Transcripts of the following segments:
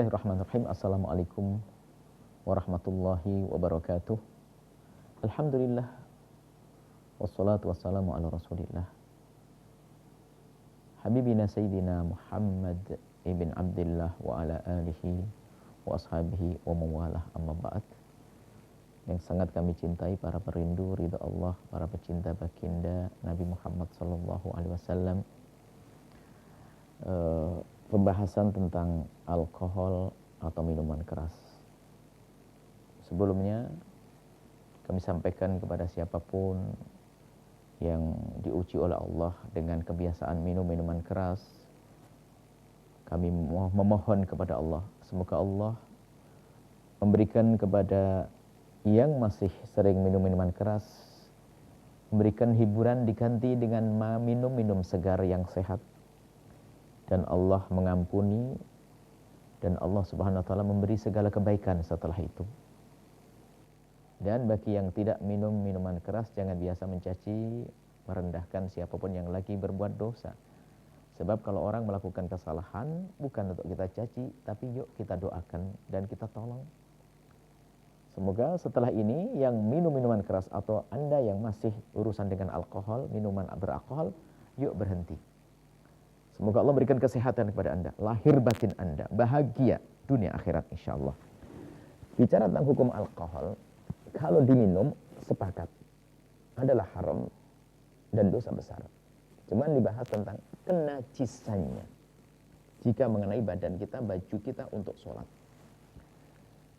Bismillahirrahmanirrahim. Assalamualaikum warahmatullahi wabarakatuh. Alhamdulillah. Wassalatu wassalamu ala rasulillah. Habibina Sayyidina Muhammad ibn Abdullah wa ala alihi wa ashabihi wa mawalah, amma ba'd. Yang sangat kami cintai para perindu ridha Allah, para pecinta baginda Nabi Muhammad sallallahu alaihi wasallam. Pembahasan tentang alkohol atau minuman keras. Sebelumnya kami sampaikan kepada siapapun yang diuji oleh Allah dengan kebiasaan minum minuman keras, kami memohon kepada Allah, semoga Allah memberikan kepada yang masih sering minum minuman keras, memberikan hiburan diganti dengan minum segar yang sehat. Dan Allah mengampuni, dan Allah subhanahu wa ta'ala memberi segala kebaikan setelah itu. Dan bagi yang tidak minum minuman keras, jangan biasa mencaci, merendahkan siapapun yang lagi berbuat dosa. Sebab kalau orang melakukan kesalahan, bukan untuk kita caci, tapi yuk kita doakan dan kita tolong. Semoga setelah ini yang minum minuman keras atau Anda yang masih urusan dengan alkohol, minuman beralkohol, yuk berhenti. Semoga Allah berikan kesehatan kepada Anda, lahir batin Anda, bahagia dunia akhirat insyaAllah. Bicara tentang hukum alkohol, kalau diminum sepakat adalah haram dan dosa besar. Cuman dibahas tentang kenajisannya jika mengenai badan kita, baju kita untuk sholat.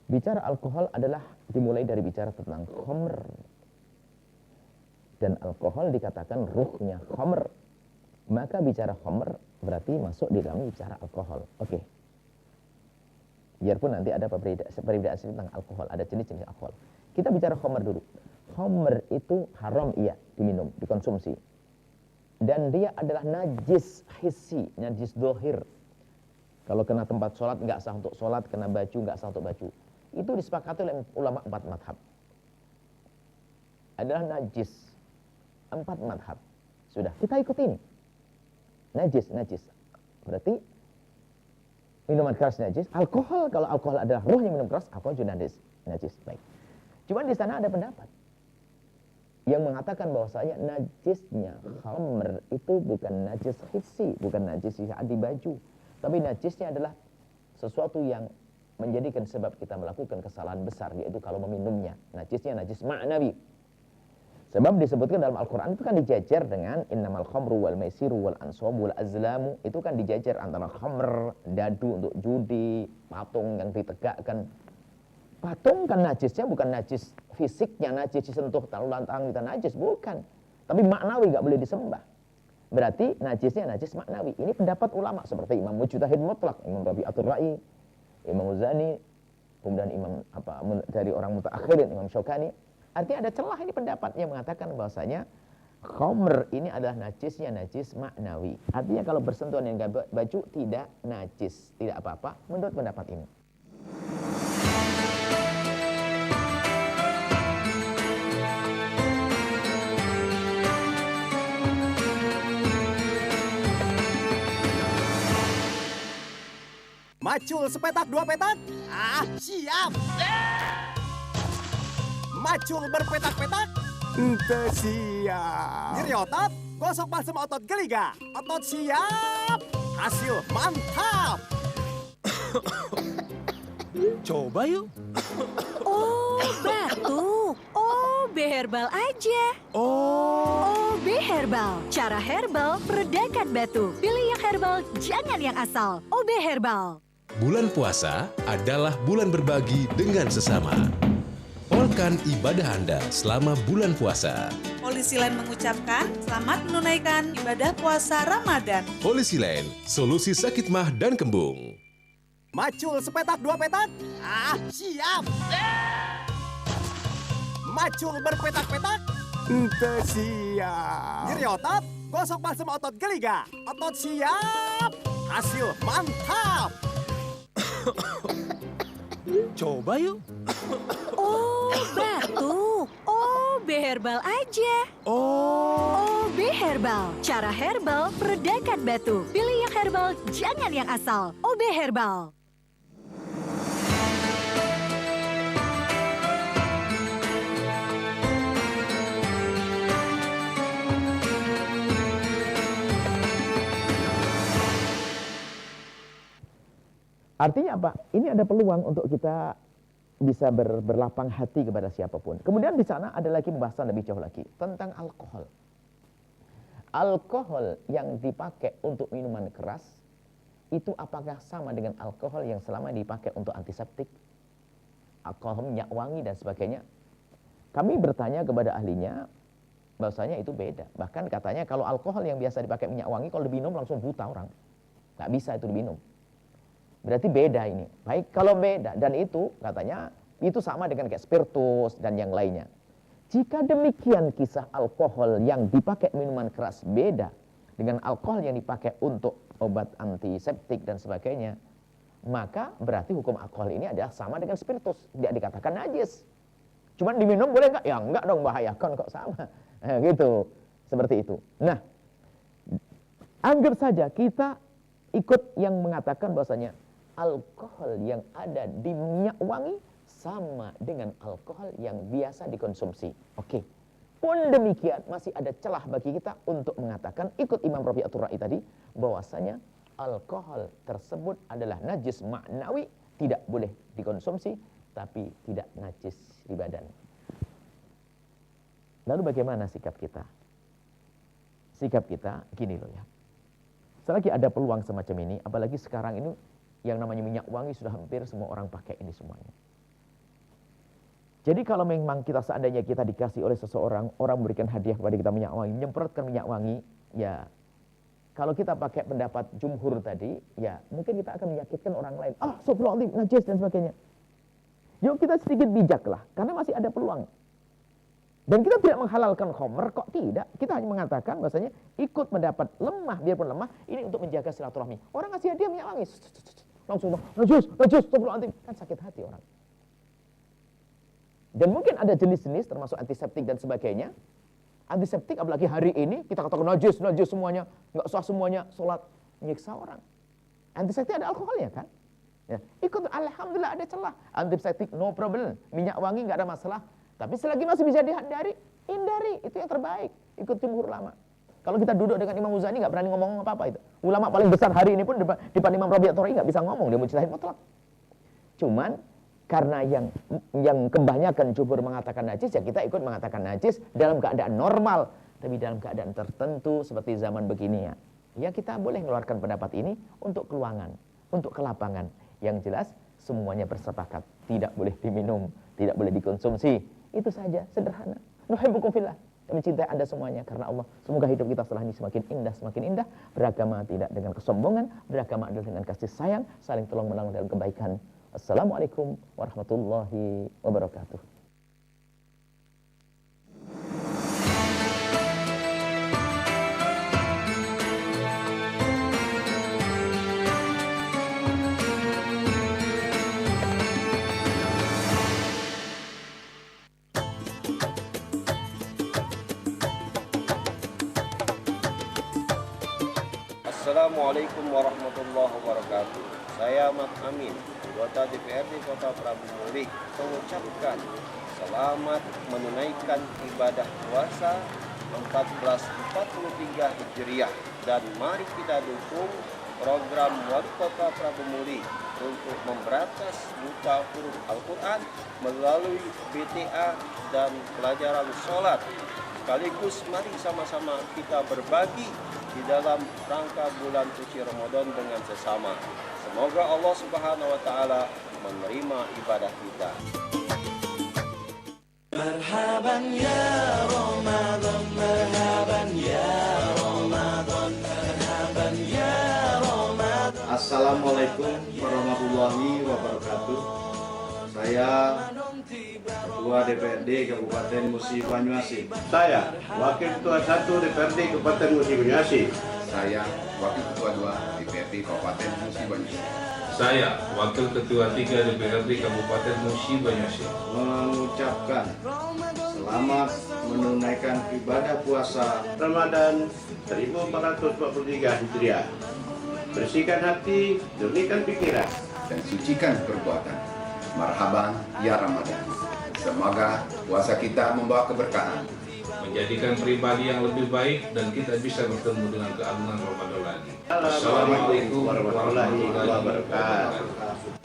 Bicara alkohol adalah dimulai dari bicara tentang khamr. Dan alkohol dikatakan ruhnya khamr. Maka bicara khamr berarti masuk di dalam bicara alkohol. Oke. Biarpun nanti ada perbedaan tentang alkohol, ada jenis-jenis alkohol. Kita bicara khamr dulu. Khamr itu haram, iya, diminum, dikonsumsi. Dan dia adalah najis hissi, najis dohir. Kalau kena tempat sholat nggak sah untuk sholat, kena baju nggak sah untuk baju. Itu disepakati oleh ulama 4 madhab. Adalah najis 4 madhab. Sudah, kita ikuti ini. Najis. Berarti minuman keras najis. Alkohol, kalau alkohol adalah ruhnya minum keras, alkohol juga najis. Baik. Cuman di sana ada pendapat yang mengatakan bahwasanya najisnya khamr itu bukan najis hissi, bukan najis saat di baju, tapi najisnya adalah sesuatu yang menjadikan sebab kita melakukan kesalahan besar, yaitu kalau meminumnya. Najisnya najis ma'nawi. Sebab disebutkan dalam Al-Quran itu kan dijajar dengan innamal khamru wal maisiru wal ansabu wal azlamu. Itu kan dijajar antara khamr, dadu untuk judi, patung yang ditegakkan. Patung kan najisnya bukan najis fisiknya, najis disentuh tangan kita najis, bukan. Tapi maknawi gak boleh disembah. Berarti najisnya najis maknawi. Ini pendapat ulama seperti Imam Mujtahid Mutlaq, Imam Rabi'atul Ra'i, Imam Muzani, kemudian Imam dari orang mutaakhirin, Imam Syaukani. Artinya ada celah ini pendapat yang mengatakan bahwasanya khamr ini adalah najisnya najis maknawi. Artinya kalau bersentuhan dengan baju tidak najis, tidak apa-apa menurut pendapat ini. Macul sepetak 2 petak? Siap! Macul berpetak-petak? Ente siap. Nyeri otot? Gosok balsem otot geliga. Otot siap. Hasil mantap. Coba yuk. Oh, batuk. OB Herbal aja. OB Herbal. Cara herbal meredakan batuk. Pilih yang herbal, jangan yang asal. OB Herbal. Bulan puasa adalah bulan berbagi dengan sesama. Polkan ibadah Anda selama bulan puasa. Polisi Lain mengucapkan selamat menunaikan ibadah puasa Ramadan. Polisi Lain, solusi sakit mah dan kembung. Macul sepetak 2 petak? Siap! Macul berpetak-petak? Ente siap. Nyeri otot? Gosok balsem otot geliga. Otot siap. Hasil mantap. Coba yuk. Oh, batuk. OB Herbal aja. OB Herbal. Cara herbal meredakan batuk. Pilih yang herbal, jangan yang asal. OB Herbal. Artinya apa? Ini ada peluang untuk kita bisa berlapang hati kepada siapapun. Kemudian di sana ada lagi pembahasan lebih jauh lagi tentang alkohol. Alkohol yang dipakai untuk minuman keras itu apakah sama dengan alkohol yang selama dipakai untuk antiseptik, alkohol minyak wangi dan sebagainya? Kami bertanya kepada ahlinya, bahwasanya itu beda. Bahkan katanya kalau alkohol yang biasa dipakai minyak wangi, kalau diminum langsung buta orang. Nggak bisa itu diminum. Berarti beda ini. Baik, kalau beda, dan itu katanya itu sama dengan kayak spiritus dan yang lainnya. Jika demikian kisah alkohol yang dipakai minuman keras beda dengan alkohol yang dipakai untuk obat antiseptik dan sebagainya, maka berarti hukum alkohol ini adalah sama dengan spiritus. Tidak dikatakan najis. Cuman diminum boleh nggak? Ya enggak dong, bahayakan kok sama. Gitu, seperti itu. Nah, anggap saja kita ikut yang mengatakan bahwasanya alkohol yang ada di minyak wangi sama dengan alkohol yang biasa dikonsumsi. Oke. Pun demikian masih ada celah bagi kita untuk mengatakan ikut Imam Rabi'atul Ra'i tadi bahwasanya alkohol tersebut adalah najis maknawi, tidak boleh dikonsumsi tapi tidak najis di badan. Lalu bagaimana sikap kita? Sikap kita gini loh ya. Selagi ada peluang semacam ini, apalagi sekarang ini yang namanya minyak wangi sudah hampir semua orang pakai ini semuanya. Jadi kalau memang kita seandainya kita dikasih oleh seseorang, orang memberikan hadiah kepada kita minyak wangi, menyemprotkan minyak wangi, ya kalau kita pakai pendapat jumhur tadi, ya mungkin kita akan menyakitkan orang lain. Astagfirullahaladzim, najis dan sebagainya. Yuk kita sedikit bijaklah, karena masih ada peluang. Dan kita tidak menghalalkan khamr, kok tidak. Kita hanya mengatakan bahasanya ikut mendapat lemah, biarpun lemah, ini untuk menjaga silaturahmi. Orang ngasih hadiah minyak wangi, langsung najis, astagfirullahaladzim, kan sakit hati orang. Dan mungkin ada jenis-jenis termasuk antiseptik dan sebagainya. Antiseptik apalagi hari ini kita katakan najis semuanya, nggak sah semuanya, sholat, menyiksa orang. Antiseptik ada alkoholnya kan? Ya, ikut, alhamdulillah ada celah. Antiseptik no problem, minyak wangi nggak ada masalah. Tapi selagi masih bisa dihindari, hindari, itu yang terbaik. Ikut jumhur ulama. Kalau kita duduk dengan Imam Muzani nggak berani ngomong apa-apa itu. Ulama paling besar hari ini pun depan Imam Rabi'atul Ra'i nggak bisa ngomong, dia mujtahid mutlak. Cuman karena yang kebanyakan jumhur mengatakan najis, ya kita ikut mengatakan najis dalam keadaan normal. Tapi dalam keadaan tertentu seperti zaman begini ya kita boleh mengeluarkan pendapat ini untuk keluangan, untuk kelapangan. Yang jelas semuanya bersepakat, tidak boleh diminum, tidak boleh dikonsumsi. Itu saja, sederhana. Nuhibbukum fillah. Kami mencintai Anda semuanya karena Allah. Semoga hidup kita setelah ini semakin indah. Beragama tidak dengan kesombongan, beragama adalah dengan kasih sayang, saling tolong menolong dalam kebaikan. Assalamualaikum warahmatullahi wabarakatuh. Assalamualaikum warahmatullahi wabarakatuh. Saya Ahmad Amin, anggota DPRD Kota Prabu Muli, mengucapkan selamat menunaikan ibadah puasa 1443 Hijriah, dan mari kita dukung program Wali Kota Prabu Muli untuk memberantas buta huruf Al-Quran melalui BTA dan pelajaran sholat. Sekaligus mari sama-sama kita berbagi di dalam rangka bulan suci Ramadan dengan sesama. Semoga Allah Subhanahu wa taala menerima ibadah kita. Marhaban ya Ramadan, marhaban ya Ramadan, marhaban ya Ramadan. Assalamualaikum warahmatullahi wabarakatuh. Saya Ketua DPRD Kabupaten Musi Banyuasin. Saya Wakil Ketua 1 DPRD Kabupaten Musi Banyuasin. Saya Wakil Ketua 2 DPRD Kabupaten Musi Banyuasin. Saya Wakil Ketua 3 DPRD Kabupaten Musi Banyuasin. Mengucapkan selamat menunaikan ibadah puasa Ramadan 1443 Hijriah. Bersihkan hati, jernihkan pikiran, dan sucikan perbuatan. Marhaban ya Ramadan. Semoga puasa kita membawa keberkahan, menjadikan pribadi yang lebih baik, dan kita bisa bertemu dengan keagungan Ramadan lagi. Assalamualaikum warahmatullahi wabarakatuh.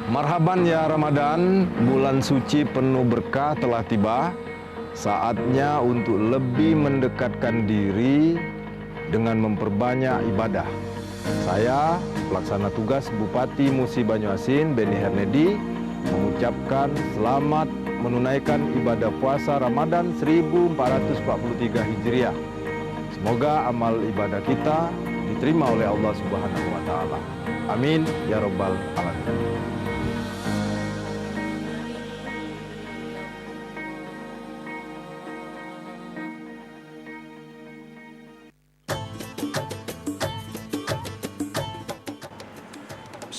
Marhaban ya Ramadan, bulan suci penuh berkah telah tiba. Saatnya untuk lebih mendekatkan diri dengan memperbanyak ibadah. Saya, pelaksana tugas Bupati Musi Banyuasin, Beni Hernedi, mengucapkan selamat menunaikan ibadah puasa Ramadan 1443 Hijriah. Semoga amal ibadah kita diterima oleh Allah Subhanahu wa Ta'ala. Amin ya Rabbal Alamin.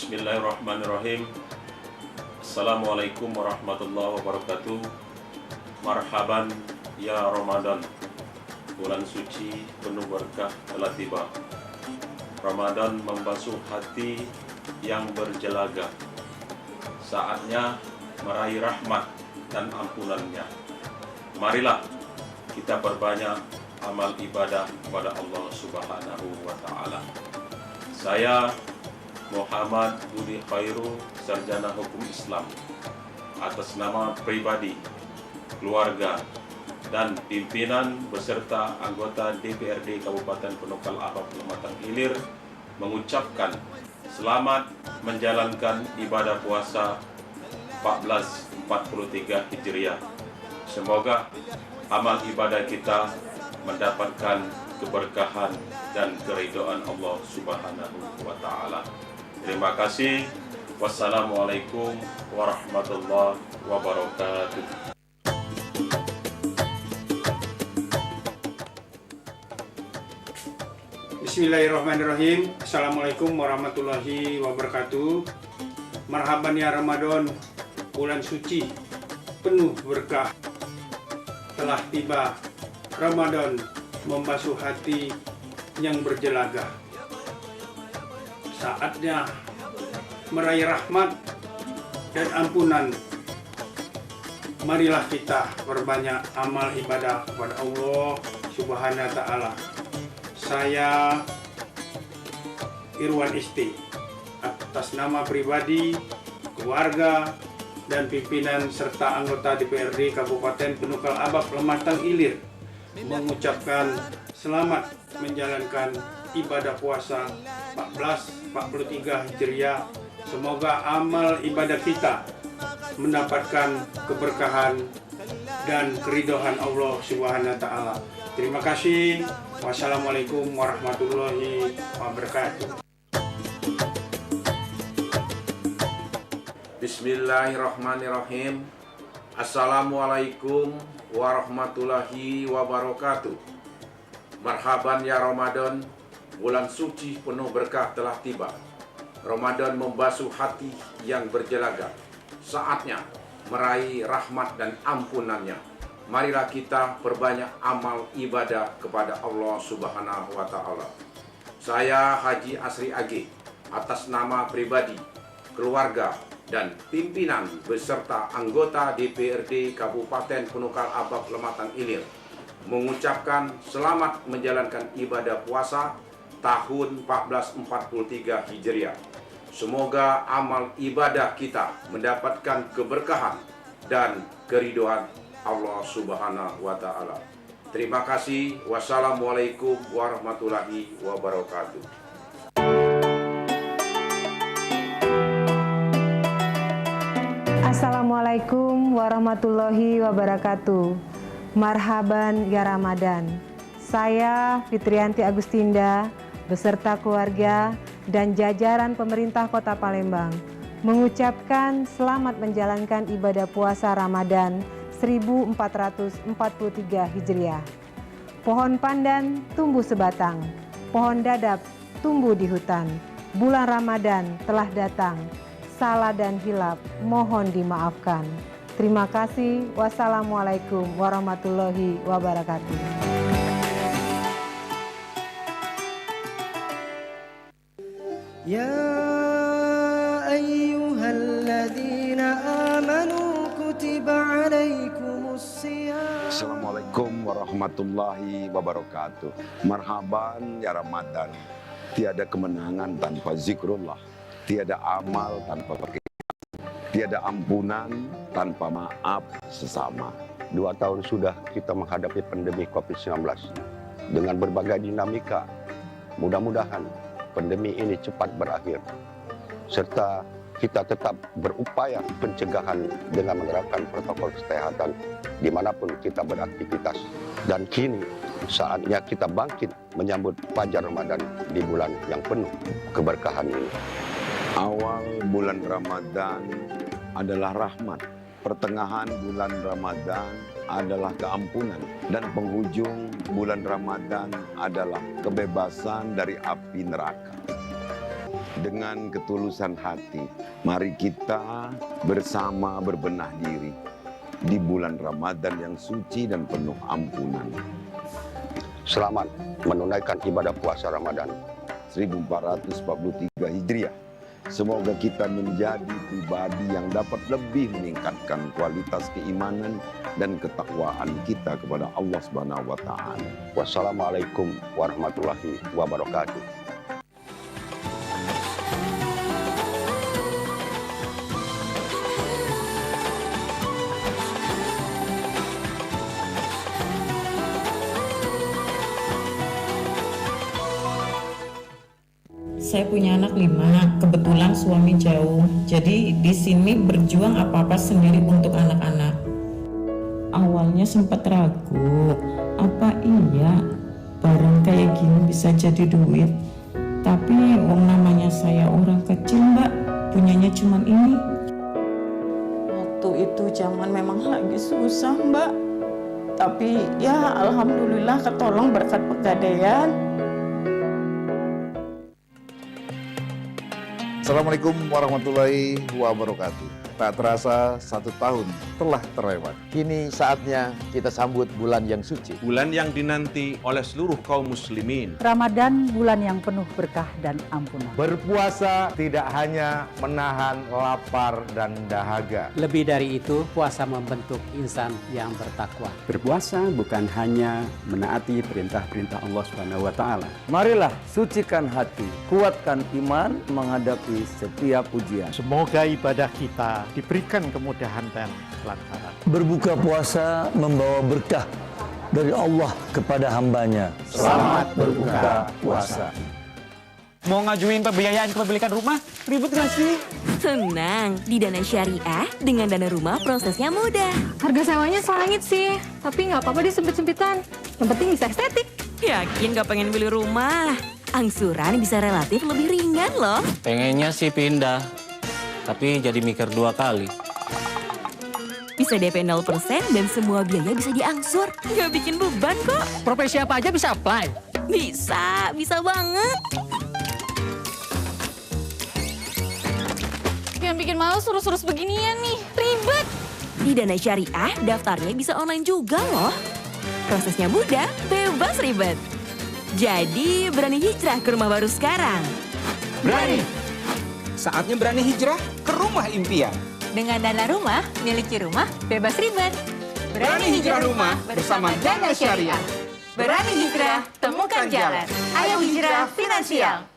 Bismillahirrahmanirrahim. Assalamualaikum warahmatullahi wabarakatuh. Marhaban ya Ramadan. Bulan suci penuh berkah telah tiba. Ramadan membasuh hati yang berjelaga. Saatnya meraih rahmat dan ampunannya. Marilah kita perbanyak amal ibadah kepada Allah Subhanahu wa Ta'ala. Saya Muhammad Budi Khairu, Sarjana Hukum Islam, atas nama pribadi, keluarga, dan pimpinan beserta anggota DPRD Kabupaten Penukal Abab Kecamatan Ilir mengucapkan selamat menjalankan ibadah puasa 1443 Hijriah. Semoga amal ibadah kita mendapatkan keberkahan dan keridhaan Allah Subhanahu wa Ta'ala. Terima kasih. Wassalamualaikum warahmatullahi wabarakatuh. Bismillahirrahmanirrahim. Assalamualaikum warahmatullahi wabarakatuh. Marhaban ya Ramadan, bulan suci penuh berkah telah tiba. Ramadan membasuh hati yang berjelaga. Saatnya meraih rahmat dan ampunan. Marilah kita berbanyak amal ibadah kepada Allah Subhanahu wa Ta'ala. Saya Irwan Isti, atas nama pribadi, keluarga, dan pimpinan serta anggota DPRD Kabupaten Penukal Abab Lematang Ilir, mengucapkan selamat menjalankan ibadah puasa 1443 Hijriah. Semoga amal ibadah kita mendapatkan keberkahan dan keridhaan Allah Subhanahu wa Ta'ala. Terima kasih. Wassalamualaikum warahmatullahi wabarakatuh. Bismillahirrahmanirrahim. Assalamualaikum warahmatullahi wabarakatuh. Marhaban ya Ramadan, bulan suci penuh berkah telah tiba. Ramadan membasuh hati yang berjelaga. Saatnya meraih rahmat dan ampunannya. Marilah kita perbanyak amal ibadah kepada Allah Subhanahu wa Ta'ala. Saya Haji Asri Age, atas nama pribadi, keluarga, dan pimpinan beserta anggota DPRD Kabupaten Penukal Abab Lematang Ilir, mengucapkan selamat menjalankan ibadah puasa tahun 1443 Hijriah. Semoga amal ibadah kita mendapatkan keberkahan dan keridhaan Allah Subhanahu wa Ta'ala. Terima kasih. Wassalamualaikum warahmatullahi wabarakatuh. Assalamualaikum warahmatullahi wabarakatuh. Marhaban ya Ramadan. Saya Fitrianti Agustinda beserta keluarga dan jajaran pemerintah Kota Palembang mengucapkan selamat menjalankan ibadah puasa Ramadan 1443 Hijriah. Pohon pandan tumbuh sebatang, pohon dadap tumbuh di hutan. Bulan Ramadan telah datang. Salah dan hilaf mohon dimaafkan. Terima kasih. Wassalamualaikum warahmatullahi wabarakatuh. Ya ayyuhalladzina amanu kutiba alaikumus siyam. Assalamualaikum warahmatullahi wabarakatuh. Marhaban ya Ramadan. Tiada kemenangan tanpa zikrullah. Tiada amal tanpa keinginan. Tiada ampunan tanpa maaf sesama. 2 tahun sudah kita menghadapi pandemi COVID-19 dengan berbagai dinamika. Mudah-mudahan pandemi ini cepat berakhir. Serta kita tetap berupaya pencegahan dengan menerapkan protokol kesehatan dimanapun kita beraktivitas. Dan kini saatnya kita bangkit menyambut Fajar Ramadan di bulan yang penuh keberkahan ini. Awal bulan Ramadan adalah rahmat, pertengahan bulan Ramadan adalah keampunan, dan penghujung bulan Ramadan adalah kebebasan dari api neraka. Dengan ketulusan hati, mari kita bersama berbenah diri di bulan Ramadan yang suci dan penuh ampunan. Selamat menunaikan ibadah puasa Ramadan 1443 Hijriah. Semoga kita menjadi pribadi yang dapat lebih meningkatkan kualitas keimanan dan ketakwaan kita kepada Allah Subhanahu wa taala. Wassalamualaikum warahmatullahi wabarakatuh. Saya punya anak 5, kebetulan suami jauh. Jadi di sini berjuang apa-apa sendiri untuk anak-anak. Awalnya sempat ragu, apa iya barang kayak gini bisa jadi duit? Tapi namanya saya orang kecil, Mbak, punyanya cuma ini. Waktu itu zaman memang lagi susah, Mbak. Tapi ya alhamdulillah ketolong berkat pegadaian. Assalamualaikum warahmatullahi wabarakatuh. Tak terasa 1 tahun telah terlewat. Kini saatnya kita sambut bulan yang suci. Bulan yang dinanti oleh seluruh kaum muslimin. Ramadan bulan yang penuh berkah dan ampunan. Berpuasa tidak hanya menahan lapar dan dahaga. Lebih dari itu, puasa membentuk insan yang bertakwa. Berpuasa bukan hanya menaati perintah-perintah Allah SWT. Marilah sucikan hati, kuatkan iman menghadapi setiap ujian. Semoga ibadah kita diberikan kemudahan dan kelancaran. Berbuka puasa membawa berkah dari Allah kepada hambanya. Selamat berbuka puasa. Mau ngajuin pembiayaan kepemilikan rumah? Ribet gak sih? Tenang, di Dana Syariah dengan dana rumah prosesnya mudah. Harga sewanya selangit sih, tapi nggak apa-apa disempit-sempitan. Yang penting bisa estetik. Yakin gak pengen beli rumah? Angsuran bisa relatif lebih ringan loh. Pengennya sih pindah, tapi jadi mikir 2 kali. Bisa DP 0% dan semua biaya bisa diangsur. Nggak bikin beban kok. Profesi apa aja bisa apply? Bisa banget. Yang bikin males urus-urus beginian nih, ribet. Di Dana Syariah, daftarnya bisa online juga loh. Prosesnya mudah, bebas ribet. Jadi berani hijrah ke rumah baru sekarang. Berani! Saatnya berani hijrah ke rumah impian. Dengan dana rumah, miliki rumah, bebas ribet. Berani hijrah rumah bersama Dana Syariah. Berani hijrah, temukan jalan. Ayo hijrah finansial.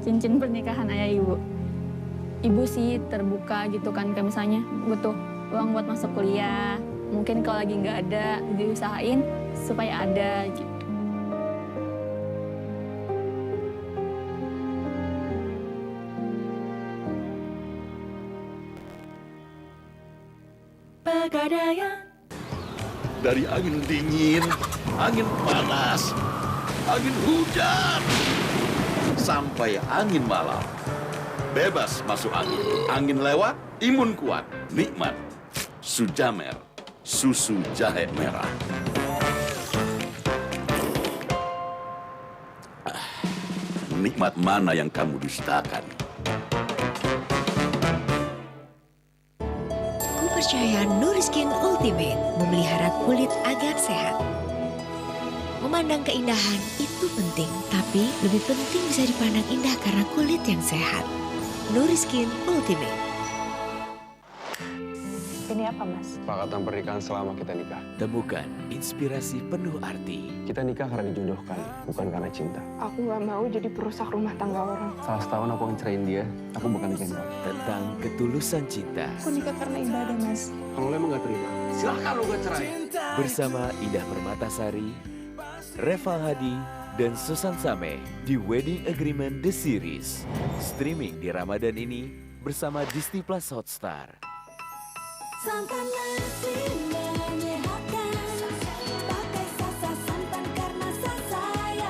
Cincin pernikahan ayah ibu. Ibu sih terbuka gitu kan, kayak misalnya butuh uang buat masuk kuliah. Mungkin kalau lagi nggak ada, diusahain supaya ada gitu. Pegadaian. Dari angin dingin, angin panas, angin hujan, sampai angin malam. Bebas masuk angin. Angin lewat, imun kuat, nikmat. Sujamer, susu jahe merah. Nikmat mana yang kamu dustakan? Ku percaya Nuriskin Ultimate memelihara kulit agar sehat. Memandang keindahan itu penting, tapi lebih penting bisa dipandang indah karena kulit yang sehat. Nuriskin Ultimate. Ini apa, Mas? Kesepakatan pernikahan selama kita nikah. Temukan inspirasi penuh arti. Kita nikah karena dijodohkan, bukan karena cinta. Aku nggak mau jadi perusak rumah tangga orang. Salah setahun aku ngecerain dia, aku bukan nikahin kamu. Tentang ketulusan cinta. Aku nikah karena ibadah, Mas. Kalau lo emang gak terima, silahkan lo gak cerai. Bersama Indah Permatasari, Reva Hadi, dan Susan Same di Wedding Agreement The Series. Streaming di Ramadan ini bersama Disney Plus Hotstar. Santan nasi menyehatkan, pakai Sasa santan karena Sasaya.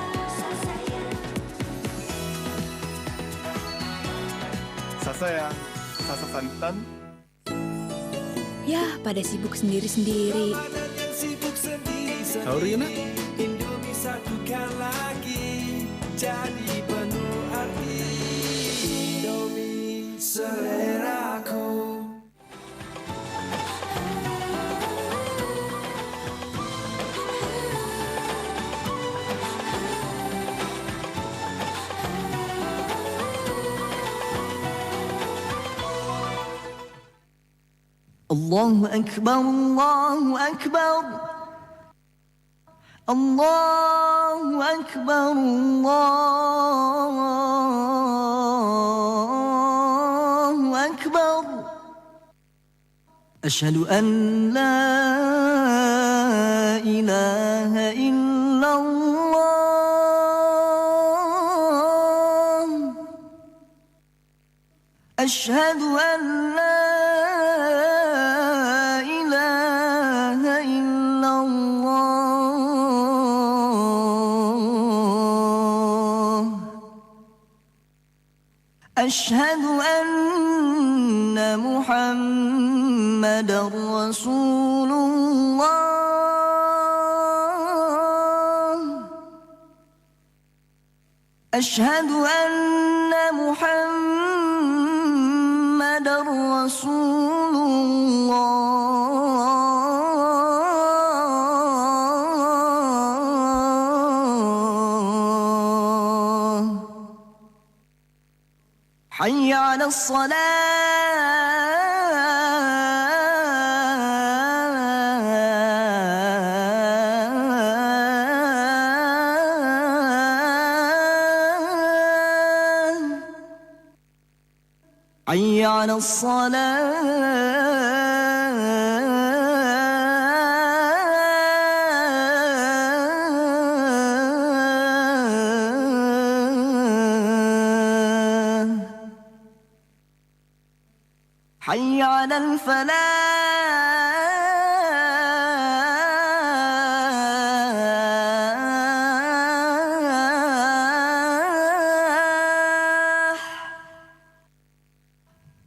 Sasaya, Sasa santan. Ya, pada sibuk sendiri-sendiri. Saurina? Indomie satukan lagi, jadi penuh arti. Indomie seleraku. Allahu Akbar, Allahu Akbar. Allahu Akbar, Allahu Akbar. Asyhadu an la ilaha illallah. Asyhadu an la أشهد أن محمد رسول الله. أشهد أن محمد رسول الله. حي على الصلاة. حي على الصلاة. حي على الفلاح.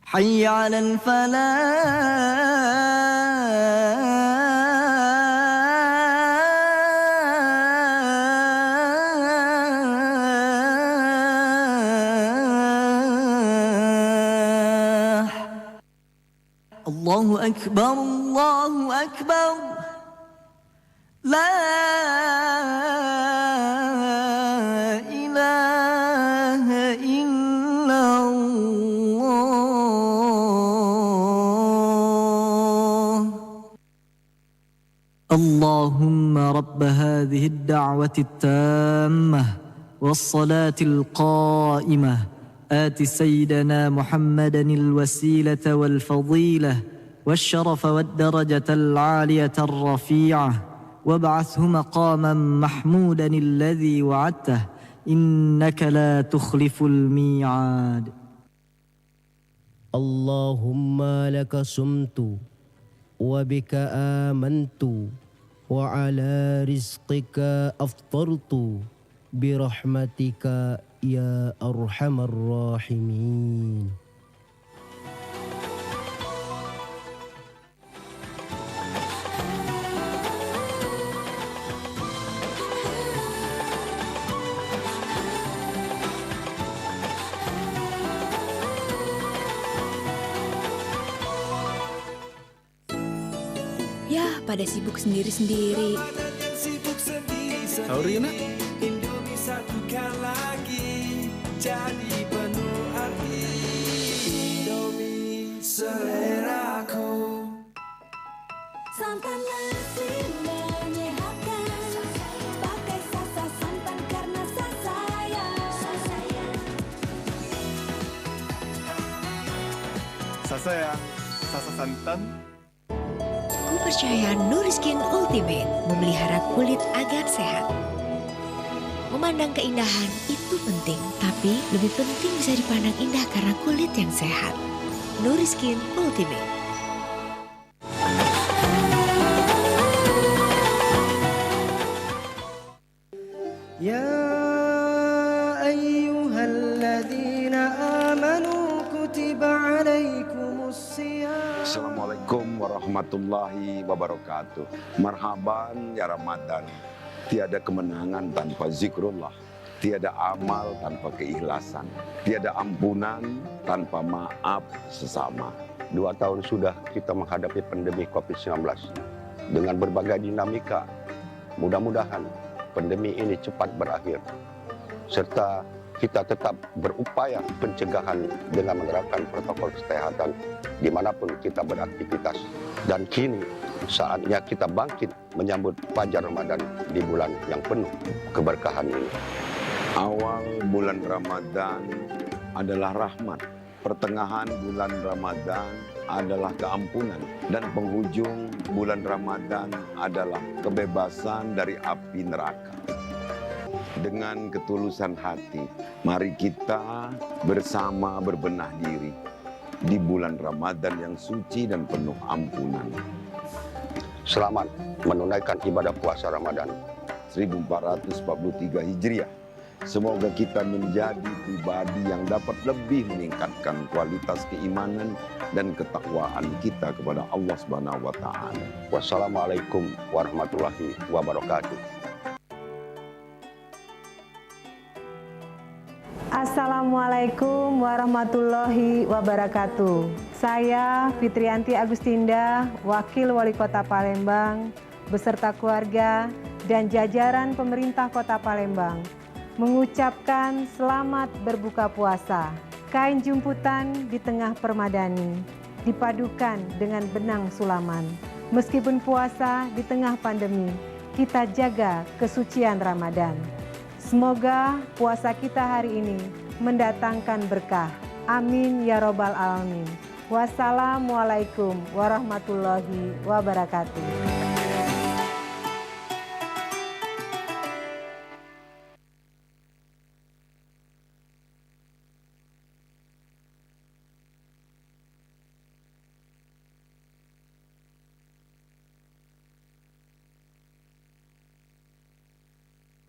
حي على الفلاح. الله أكبر، الله أكبر. لا إله إلا الله. اللهم رب هذه الدعوة التامة والصلاة القائمة آت سيدنا محمدا الوسيلة والفضيلة والشرف والدرجة العالية الرفيعة وابعثه مقاما محمودا الذي وعدته إنك لا تخلف الميعاد. اللهم لك صمت وبك آمنت وعلى رزقك أفطرت برحمتك يا أرحم الراحمين. Ya, pada sibuk sendiri-sendiri. Sahur nak? Indomie satukan lagi, jadi penuh arti. Indomie seleraku. Santan nasi menyehatkan. Pakai Sasa santan karena Sasa ya, Sasa santan. Percaya Nuriskin Ultimate memelihara kulit agar sehat. Memandang keindahan itu penting, tapi lebih penting bisa dipandang indah karena kulit yang sehat. Nuriskin Ultimate. Ya ayyuhalladzina amanu kutiba alaikumus siyam. Assalamualaikum warahmatullahi wabarakatuh. Marhaban ya Ramadan. Tiada kemenangan tanpa zikrullah. Tiada amal tanpa keikhlasan. Tiada ampunan tanpa maaf sesama. 2 tahun sudah kita menghadapi pandemi COVID-19 dengan berbagai dinamika. Mudah-mudahan pandemi ini cepat berakhir. Serta kita tetap berupaya pencegahan dengan menerapkan protokol kesehatan dimanapun kita beraktivitas. Dan kini saatnya kita bangkit menyambut Fajar Ramadan di bulan yang penuh keberkahan ini. Awal bulan Ramadan adalah rahmat. Pertengahan bulan Ramadan adalah keampunan. Dan penghujung bulan Ramadan adalah kebebasan dari api neraka. Dengan ketulusan hati, mari kita bersama berbenah diri di bulan Ramadan yang suci dan penuh ampunan. Selamat menunaikan ibadah puasa Ramadan 1443 Hijriah. Semoga kita menjadi pribadi yang dapat lebih meningkatkan kualitas keimanan dan ketakwaan kita kepada Allah Subhanahu wa taala. Wassalamualaikum warahmatullahi wabarakatuh. Assalamualaikum warahmatullahi wabarakatuh. Saya Fitrianti Agustinda, Wakil Wali Kota Palembang, beserta keluarga dan jajaran pemerintah Kota Palembang, mengucapkan selamat berbuka puasa. Kain jumputan di tengah permadani, dipadukan dengan benang sulaman. Meskipun puasa di tengah pandemi, kita jaga kesucian Ramadan. Semoga puasa kita hari ini mendatangkan berkah. Amin ya robbal alamin. Wassalamualaikum warahmatullahi wabarakatuh.